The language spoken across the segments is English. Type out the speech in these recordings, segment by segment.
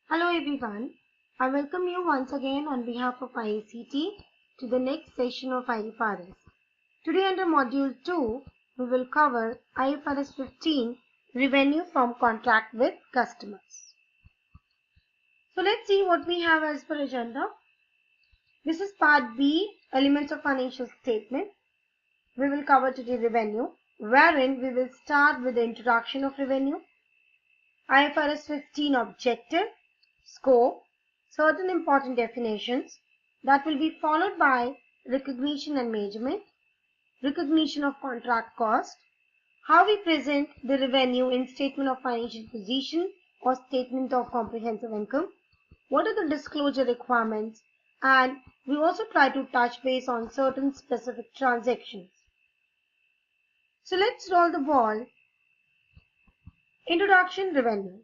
Hello everyone, I welcome you once again on behalf of IACT to the next session of IFRS. Today under Module 2, we will cover IFRS 15 Revenue from Contract with Customers. So let's see what we have as per agenda. This is Part B, Elements of Financial Statement. We will cover today revenue, wherein we will start with the introduction of revenue, IFRS 15 objective, scope, certain important definitions that will be followed by recognition and measurement, recognition of contract cost, how we present the revenue in statement of financial position or statement of comprehensive income, what are the disclosure requirements, and we also try to touch base on certain specific transactions. So let's roll the ball. Introduction, revenue.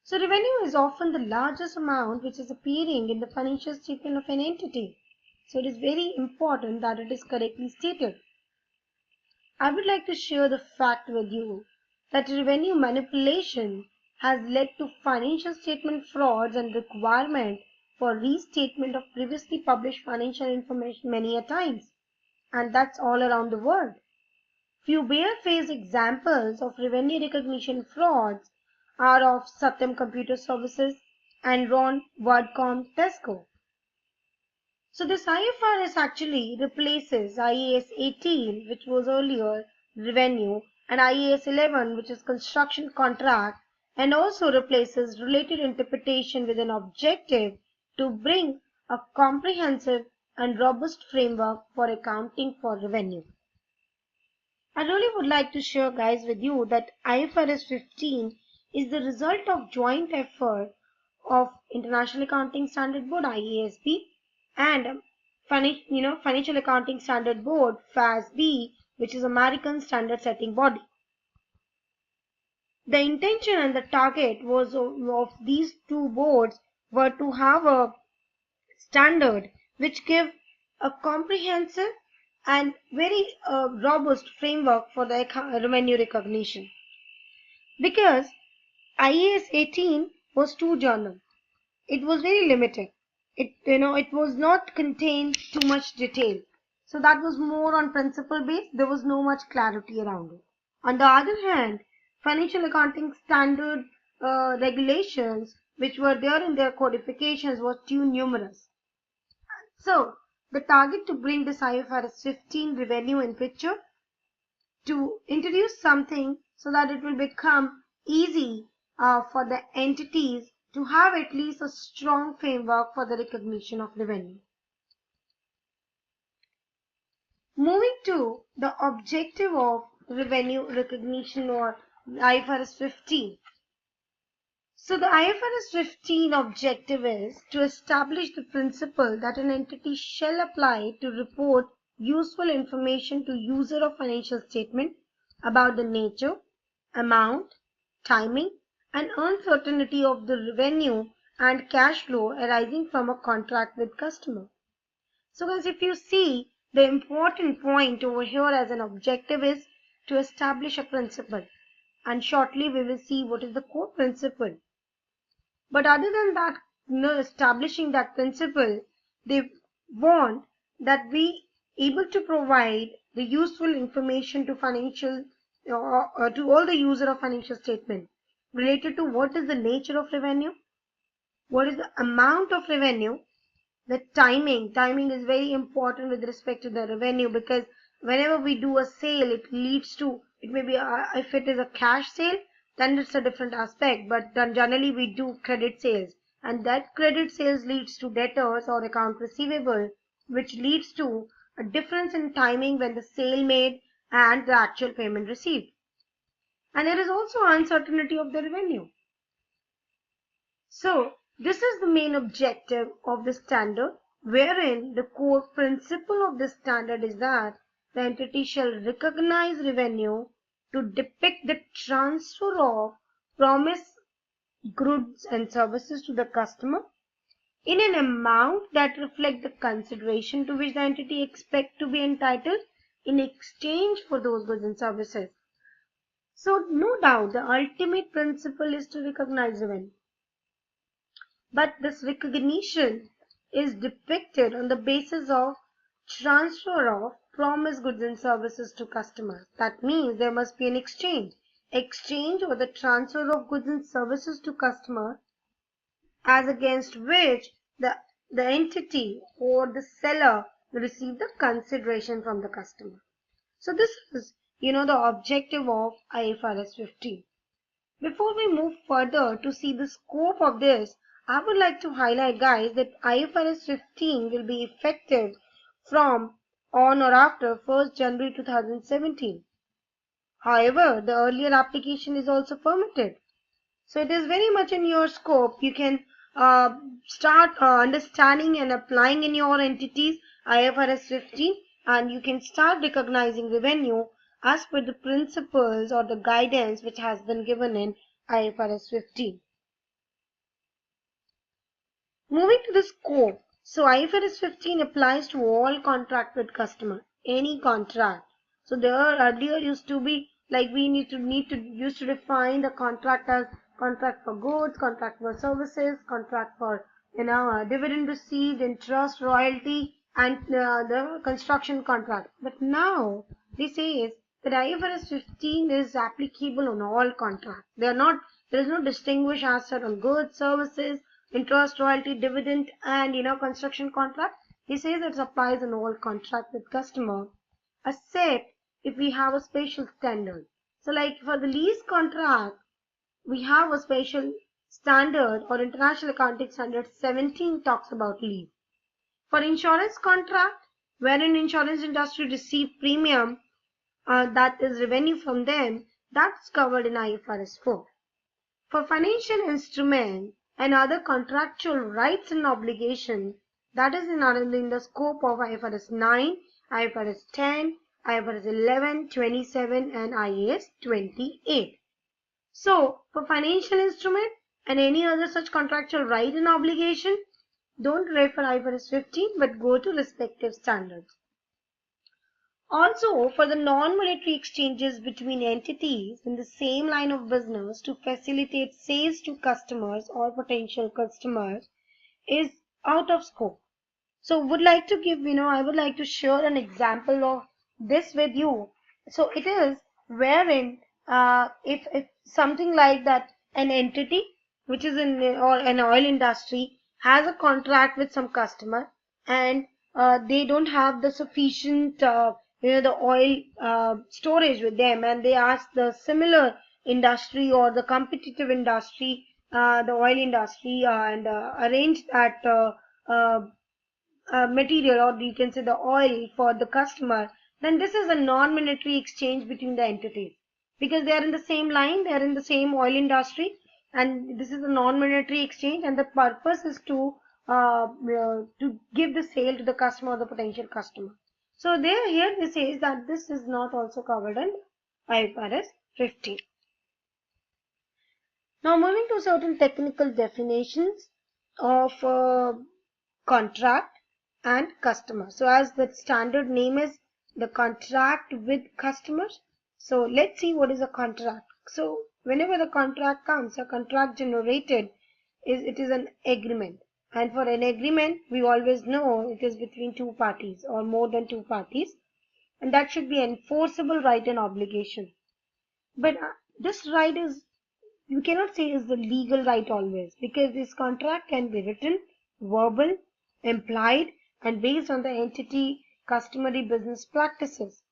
So revenue is often the largest amount which is appearing in the financial statement of an entity. So it is very important that it is correctly stated. I would like to share the fact with you that revenue manipulation has led to financial statement frauds and requirement for restatement of previously published financial information many a times. And that's all around the world. Few barefaced examples of revenue recognition frauds are of Satyam Computer Services, Enron, WorldCom, Tesco. So this IFRS actually replaces IAS 18, which was earlier revenue, and IAS 11, which is construction contract, and also replaces related interpretation with an objective to bring a comprehensive and robust framework for accounting for revenue. I really would like to share guys with you that IFRS 15 is the result of joint effort of International Accounting Standard Board IASB and Financial Accounting Standard Board FASB, which is American standard setting body. The intention and the target was of these two boards were to have a standard which give a comprehensive and very robust framework for the revenue recognition. Because IAS 18 was too general. It was very limited. It was not contained too much detail. So that was more on principle based. There was no much clarity around it. On the other hand, financial accounting standard regulations which were there in their codifications was too numerous. So the target to bring this IFRS 15 revenue in picture, to introduce something so that it will become easy for the entities to have at least a strong framework for the recognition of revenue. Moving to the objective of revenue recognition or IFRS 15. So the IFRS 15 objective is to establish the principle that an entity shall apply to report useful information to user of financial statement about the nature, amount, timing, and uncertainty of the revenue and cash flow arising from a contract with customer. So guys, if you see, the important point over here as an objective is to establish a principle, and shortly we will see what is the core principle. But other than that, establishing that principle, they want that we able to provide the useful information to financial to all the user of financial statement related to what is the nature of revenue, what is the amount of revenue, the timing. Timing is very important with respect to the revenue, because whenever we do a sale, it leads to, it may be if it is a cash sale, then it's a different aspect, but then generally we do credit sales, and that credit sales leads to debtors or account receivable, which leads to a difference in timing when the sale made and the actual payment received. And there is also uncertainty of the revenue. So this is the main objective of the standard, wherein the core principle of the standard is that the entity shall recognize revenue to depict the transfer of promised goods and services to the customer in an amount that reflect the consideration to which the entity expects to be entitled in exchange for those goods and services. So no doubt the ultimate principle is to recognize revenue. But this recognition is depicted on the basis of transfer of promised goods and services to customers. That means there must be an exchange. Exchange or the transfer of goods and services to customer as against which the entity or the seller will receive the consideration from the customer. So this is, the objective of IFRS 15. Before we move further to see the scope of this, I would like to highlight, guys, that IFRS 15 will be effective from on or after 1st January 2017. However, the earlier application is also permitted. So it is very much in your scope. You can start understanding and applying in your entities IFRS 15, and you can start recognizing revenue as per the principles or the guidance which has been given in IFRS 15. Moving to the scope. So IFRS 15 applies to all contract with customer, any contract. So there earlier used to be like we used to define the contract as contract for goods, contract for services, contract for dividend received, interest, royalty, and the construction contract. But now this says that IFRS 15 is applicable on all contracts. There is no distinguish as such on goods, services, interest, royalty, dividend, and construction contract. He says it applies on all contract with customer, except if we have a special standard. So like for the lease contract, we have a special standard or International Accounting Standard 17 talks about lease. For insurance contract, wherein insurance industry receive premium, that is revenue from them, that's covered in IFRS 4. For financial instrument and other contractual rights and obligation, that is in the scope of IFRS 9, IFRS 10, IFRS 11, 27 and IAS 28. So, for financial instrument and any other such contractual right and obligation, don't refer IFRS 15 but go to respective standards. Also, for the non-monetary exchanges between entities in the same line of business to facilitate sales to customers or potential customers is out of scope. So, I would like to share an example of this with you. So, it is wherein if something like that, an entity which is in or an oil industry has a contract with some customer and they don't have the sufficient the oil storage with them, and they ask the similar industry or the competitive industry, the oil industry, and arrange that material, or you can say the oil, for the customer, then this is a non-monetary exchange between the entities because they are in the same line, they are in the same oil industry, and this is a non-monetary exchange, and the purpose is to give the sale to the customer or the potential customer. So here this says that this is not also covered in IFRS 15. Now moving to certain technical definitions of contract and customer. So as the standard name is, the contract with customers. So let's see what is a contract. So whenever the contract comes, a contract generated it is an agreement. And for an agreement, we always know it is between two parties or more than two parties. And that should be enforceable right and obligation. But this right is, you cannot say is the legal right always, because this contract can be written, verbal, implied, and based on the entity customary business practices.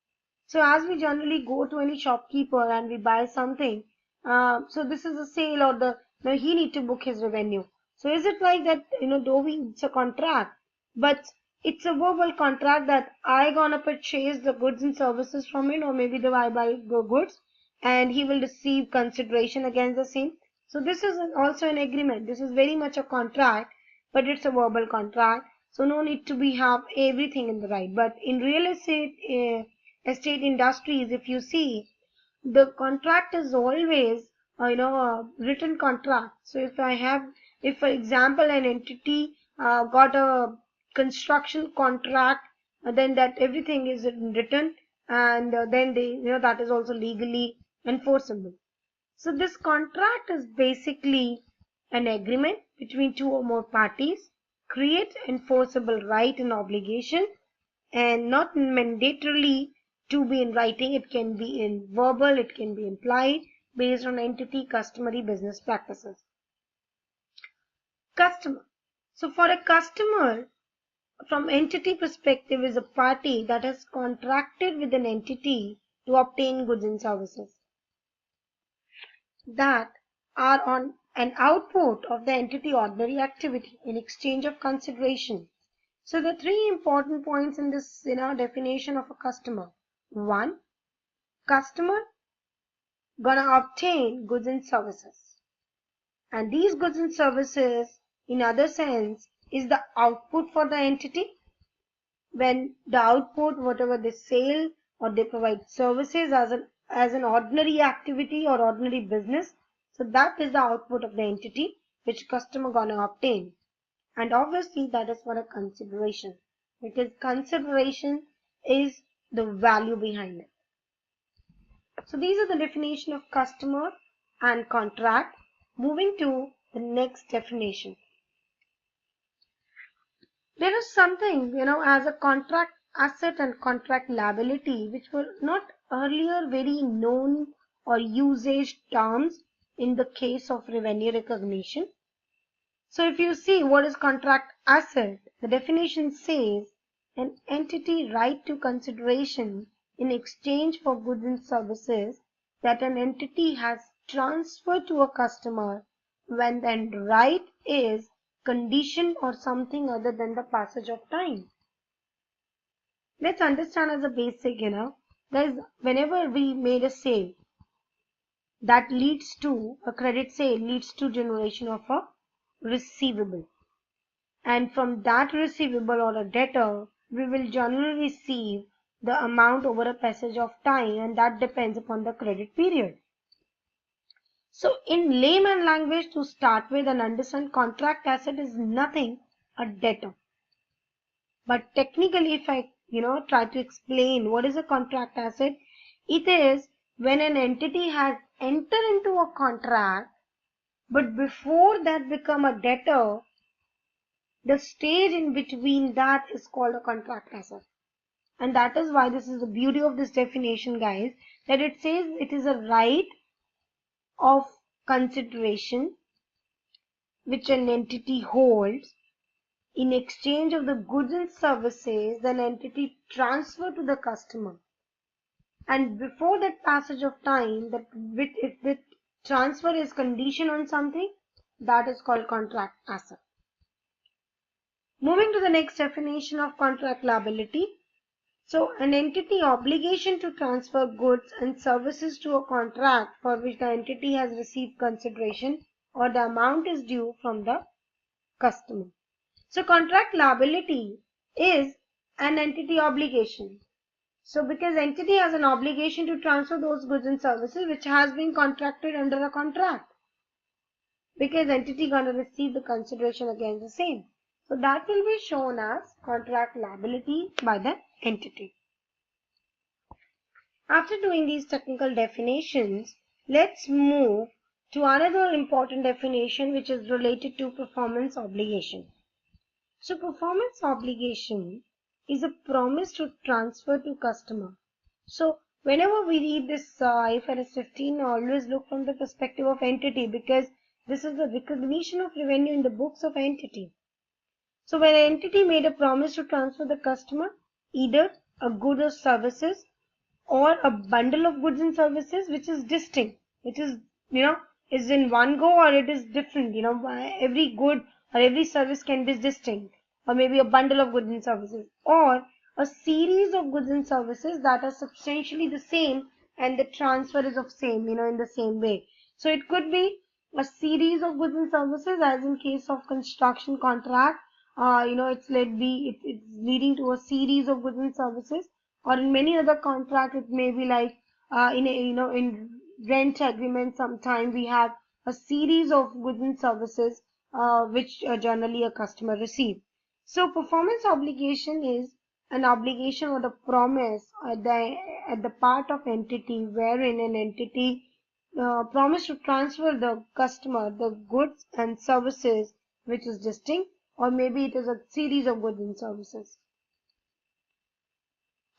So as we generally go to any shopkeeper and we buy something, so this is a sale, or he need to book his revenue. So is it like that, though it's a contract, but it's a verbal contract that I gonna purchase the goods and services from him, or maybe I buy the goods and he will receive consideration against the same. So this is also an agreement. This is very much a contract, but it's a verbal contract. So no need to have everything in the right. But in real estate industries, if you see, the contract is always a written contract. So if for example an entity got a construction contract, then that everything is written, and then that is also legally enforceable. So this contract is basically An agreement between two or more parties creates enforceable right and obligation, and not mandatorily to be in writing. It can be in verbal, it can be implied based on entity customary business practices. Customer. So for a customer, from entity perspective, is a party that has contracted with an entity to obtain goods and services that are on an output of the entity ordinary activity in exchange of consideration. So the three important points in this definition of a customer. One, customer gonna obtain goods and services. And these goods and services, in other sense, is the output for the entity. When the output, whatever they sell or they provide services as an ordinary activity or ordinary business, so that is the output of the entity which customer gonna obtain. And obviously that is for a consideration, because consideration is the value behind it. So these are the definition of customer and contract. Moving to the next definition. There is something, as a contract asset and contract liability, which were not earlier very known or usage terms in the case of revenue recognition. So if you see what is contract asset, the definition says an entity right to consideration in exchange for goods and services that an entity has transferred to a customer when the right is conditioned or something other than the passage of time. Let's understand as a basic, whenever we made a sale, that leads to a credit sale, leads to generation of a receivable. And from that receivable or a debtor, we will generally receive the amount over a passage of time, and that depends upon the credit period. So in layman language, to start with and understand, contract asset is nothing a debtor. But technically, if I try to explain what is a contract asset, it is when an entity has entered into a contract, but before that become a debtor, the stage in between that is called a contract asset. And that is why this is the beauty of this definition, guys, that it says it is a right of consideration which an entity holds in exchange of the goods and services that an entity transfer to the customer. And before that passage of time, if the transfer is conditioned on something, that is called contract asset. Moving to the next definition of contract liability. So an entity obligation to transfer goods and services to a contract for which the entity has received consideration or the amount is due from the customer. So contract liability is an entity obligation. So because entity has an obligation to transfer those goods and services which has been contracted under a contract, because entity gonna receive the consideration against the same. So that will be shown as contract liability by the entity. After doing these technical definitions, let's move to another important definition which is related to performance obligation. So performance obligation is a promise to transfer to customer. So whenever we read this IFRS 15, always look from the perspective of entity, because this is the recognition of revenue in the books of entity. So when an entity made a promise to transfer the customer either a good or services or a bundle of goods and services which is distinct, which is is in one go or it is different, every good or every service can be distinct, or maybe a bundle of goods and services, or a series of goods and services that are substantially the same and the transfer is of same, in the same way. So it could be a series of goods and services, as in case of construction contract, it's leading to a series of goods and services, or in many other contracts it may be like in rent agreement, sometime we have a series of goods and services which generally a customer receives. So performance obligation is an obligation or the promise at the part of entity wherein an entity promise to transfer the customer the goods and services which is distinct, or maybe it is a series of goods and services.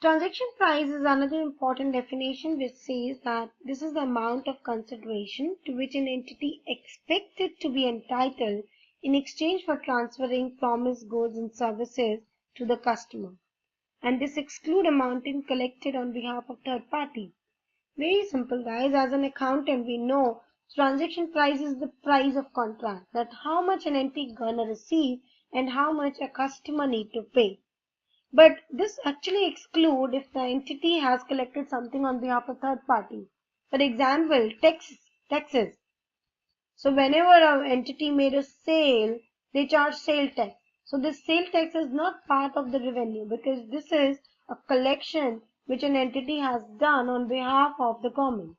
Transaction price is another important definition which says that this is the amount of consideration to which an entity expected to be entitled in exchange for transferring promised goods and services to the customer. And this excludes amount collected on behalf of third party. Very simple, guys. As an accountant, we know transaction price is the price of contract, that how much an entity gonna receive and how much a customer need to pay. But this actually exclude if the entity has collected something on behalf of third party. For example, taxes. So whenever an entity made a sale, they charge sale tax. So this sale tax is not part of the revenue because this is a collection which an entity has done on behalf of the government.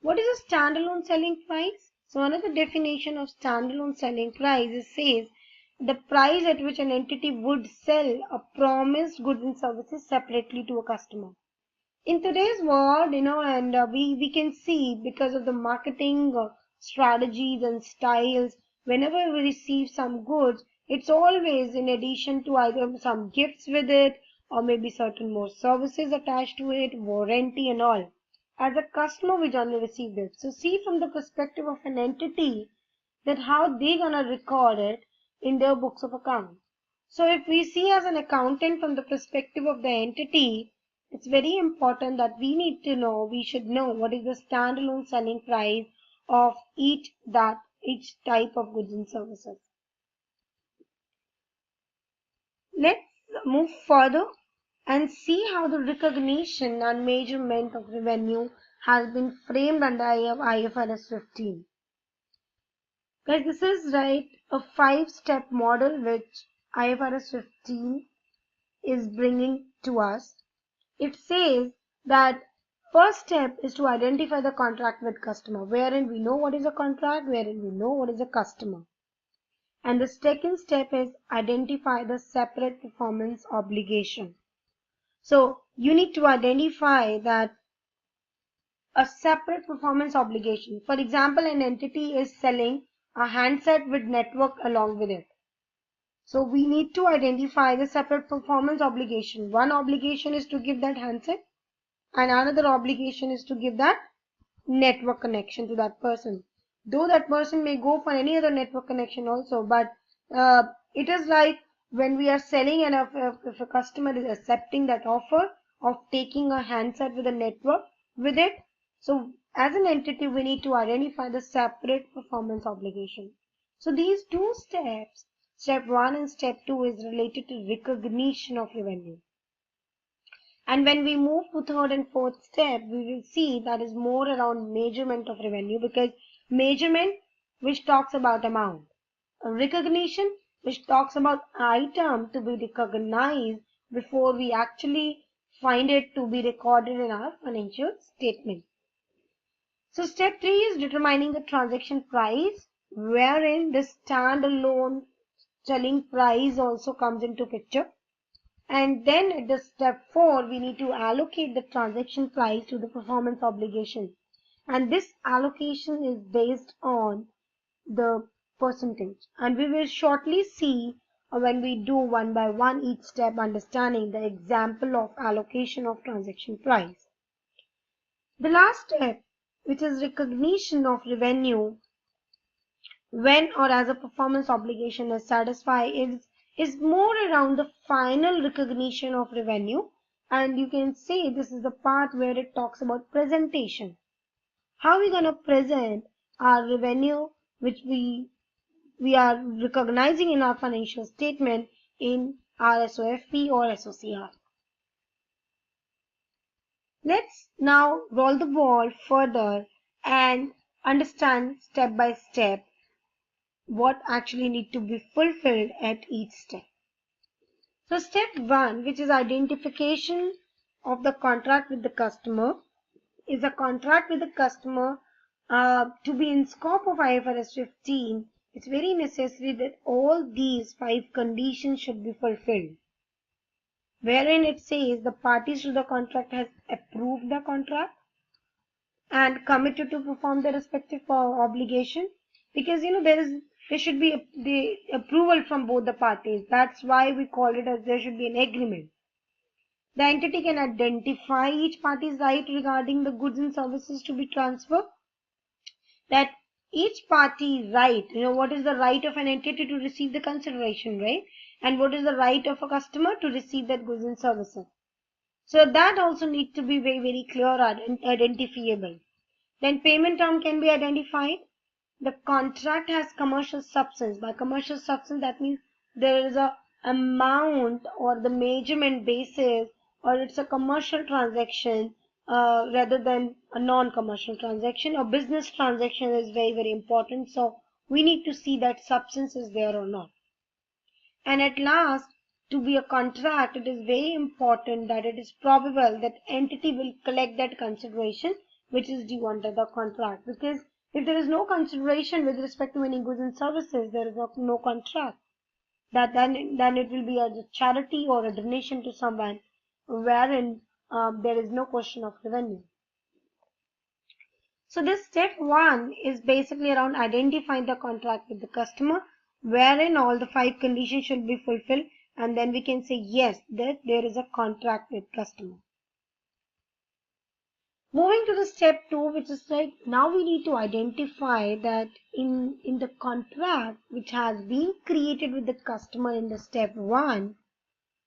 What is a standalone selling price? So another definition of standalone selling price is says the price at which an entity would sell a promised goods and services separately to a customer. In today's world, and we can see because of the marketing strategies and styles, whenever we receive some goods, it's always in addition to either some gifts with it or maybe certain more services attached to it, warranty and all. As a customer, we generally receive it. So see from the perspective of an entity that how they gonna record it in their books of account. So if we see as an accountant from the perspective of the entity, it's very important that we should know what is the standalone selling price of each type of goods and services. Let's move further and see how the recognition and measurement of revenue has been framed under IFRS 15. Guys, this is a 5-step model which IFRS 15 is bringing to us. It says that first step is to identify the contract with customer, wherein we know what is a contract, wherein we know what is a customer. And the second step is identify the separate performance obligation. So you need to identify that a separate performance obligation. For example, an entity is selling a handset with network along with it. So we need to identify the separate performance obligation. One obligation is to give that handset and another obligation is to give that network connection to that person. Though that person may go for any other network connection also, but it is like when we are selling and if a customer is accepting that offer of taking a handset with a network with it, so as an entity we need to identify the separate performance obligation. So these two steps, step 1 and step 2, is related to recognition of revenue. And when we move to third and fourth step, we will see that is more around measurement of revenue, because measurement which talks about amount, recognition which talks about item to be recognized before we actually find it to be recorded in our financial statement. So step 3 is determining the transaction price, wherein the standalone selling price also comes into picture. And then at the step 4, we need to allocate the transaction price to the performance obligation. And this allocation is based on the percentage. And we will shortly see when we do one by one each step, understanding the example of allocation of transaction price. The last step, which is recognition of revenue when or as a performance obligation is satisfied, is more around the final recognition of revenue, and you can say this is the part where it talks about presentation. How are we going to present our revenue which we are recognizing in our financial statement in our SOFP or SOCR. Let's now roll the ball further and understand step by step what actually need to be fulfilled at each step. So step 1, which is identification of the contract with the customer, is a contract with the customer to be in scope of IFRS 15. It's very necessary that all these 5 conditions should be fulfilled, wherein it says the parties to the contract has approved the contract, and committed to perform their respective obligation, because there should be the approval from both the parties. That's why we call it as there should be an agreement. The entity can identify each party's right regarding the goods and services to be transferred. That each party right, what is the right of an entity to receive the consideration, right? And what is the right of a customer to receive that goods and services. So that also needs to be very, very clear and identifiable. Then payment term can be identified. The contract has commercial substance. By commercial substance, that means there is a amount or the measurement basis, or it's a commercial transaction rather than a non-commercial transaction. A business transaction is very, very important. So we need to see that substance is there or not. And at last, to be a contract, it is very important that it is probable that entity will collect that consideration which is due under the contract. Because if there is no consideration with respect to any goods and services, there is no contract. Then it will be a charity or a donation to someone, wherein there is no question of revenue. So this step 1 is basically around identifying the contract with the customer, wherein all the 5 conditions should be fulfilled, and then we can say yes, that there is a contract with customer. Moving to the step 2, which is like now we need to identify that in the contract which has been created with the customer in the step 1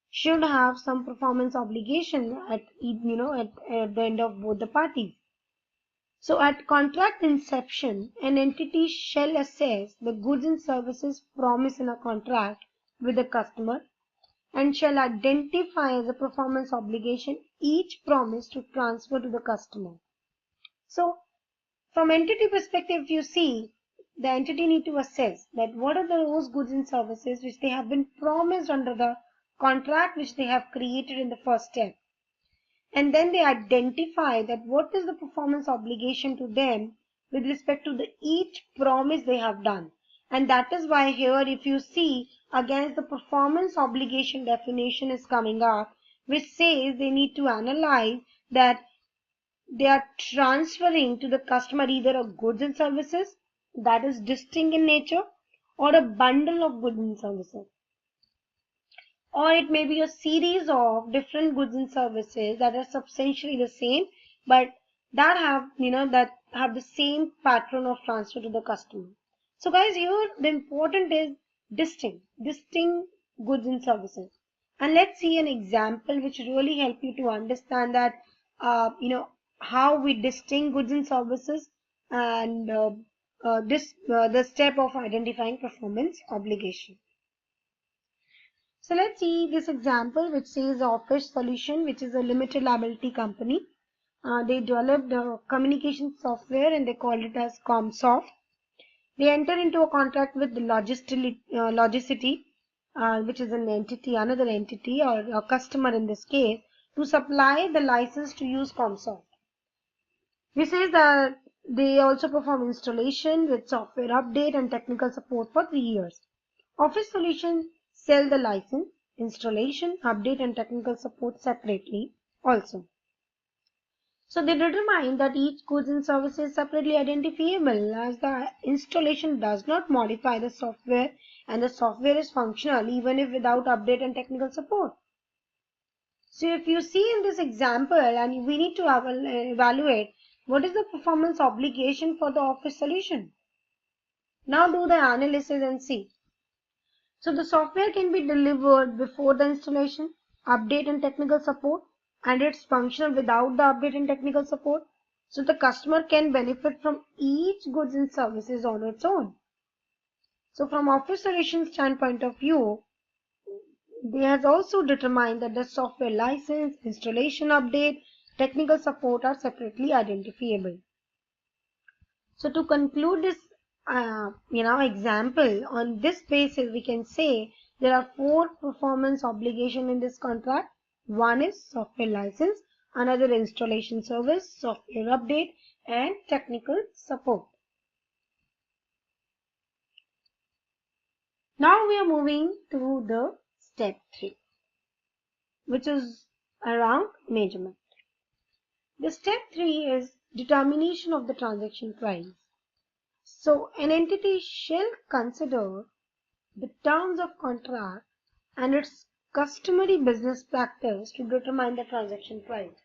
should have some performance obligation at the end of both the parties. So at contract inception, an entity shall assess the goods and services promised in a contract with the customer and shall identify as a performance obligation each promise to transfer to the customer. So from entity perspective, if you see, the entity need to assess that what are those goods and services which they have been promised under the contract which they have created in the first step. And then they identify that what is the performance obligation to them with respect to the each promise they have done. And that is why here, if you see, against the performance obligation definition is coming up, which says they need to analyze that they are transferring to the customer either a goods and services that is distinct in nature, or a bundle of goods and services. Or it may be a series of different goods and services that are substantially the same, but that have the same pattern of transfer to the customer. So guys, here the important is distinct goods and services. And let's see an example which really help you to understand that how we distinct goods and services, and the step of identifying performance obligation. So let's see this example which says Office Solution, which is a limited liability company. They developed a communication software and they called it as ComSoft. They enter into a contract with Logicity, which is another entity or a customer in this case, to supply the license to use ComSoft. We say that they also perform installation with software update and technical support for 3 years. Office Solutions sell the license, installation, update and technical support separately also. So they determine that each goods and service is separately identifiable, as the installation does not modify the software and the software is functional even if without update and technical support. So if you see in this example, and we need to evaluate what is the performance obligation for the Office Solution. Now do the analysis and see. So the software can be delivered before the installation, update and technical support, and it's functional without the update and technical support. So the customer can benefit from each goods and services on its own. So from Office Solutions standpoint of view, they has also determined that the software license, installation update, technical support are separately identifiable. So to conclude this example, on this basis we can say there are 4 performance obligations in this contract. One is software license, another installation service, software update and technical support. Now we are moving to the step 3, which is around measurement. The step 3 is determination of the transaction price. So an entity shall consider the terms of contract and its customary business practice to determine the transaction price.